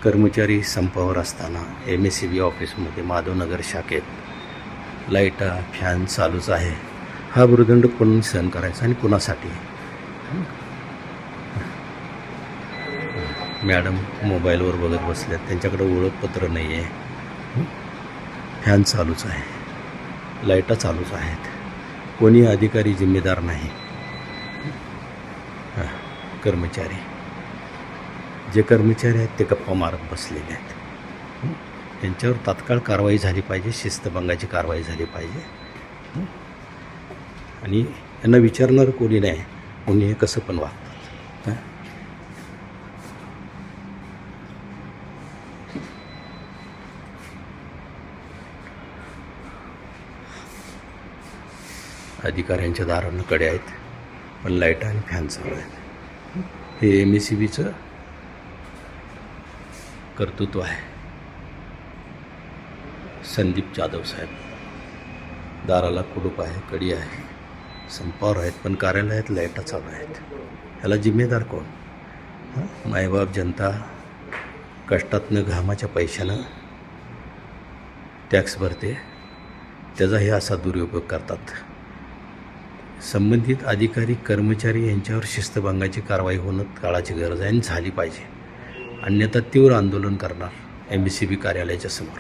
कर्मचारी संपावर असताना MSCB ऑफिसमध्ये माधवनगर शाखेत लाईटा फॅन चालूच आहे. हा भूर्दंड कोणी सहन करायचा आणि कुणासाठी? मॅडम मोबाईलवर बघत बसल्यात, त्यांच्याकडे ओळखपत्र नाही आहे. फॅन चालूच आहे, लाईटा चालूच आहेत, कोणी अधिकारी जिम्मेदार नाही. कर्मचारी जे कर्मचारी आहेत ते गप्पा मारत बसलेले आहेत. त्यांच्यावर तात्काळ कारवाई झाली पाहिजे, शिस्तभंगाची कारवाई झाली पाहिजे. आणि यांना विचारणार कोणी नाही, कोणी हे कसं पण वागतात. अधिकाऱ्यांच्या दारांना कडे आहेत, पण लाईट आणि फॅन चालू आहेत. हे MSCBचं कर्तृत्व आहे. संदीप जाधव साहेब, दाराला कुलूप आहे, कडी आहे, संपावर आहेत, पण कार्यालयात लाईटा चालू आहेत. ह्याला जिम्मेदार कोण? मायबाप जनता कष्टातनं घामाच्या पैशानं टॅक्स भरते, त्याचा हे असा दुरुपयोग करतात. संबंधित अधिकारी कर्मचारी यांच्यावर शिस्तभंगाची कारवाई होणं काळाची गरज आहे आणि झाली पाहिजे. अन्यथा तीव्र आंदोलन करणार MSCB कार्यालयाच्या समोर.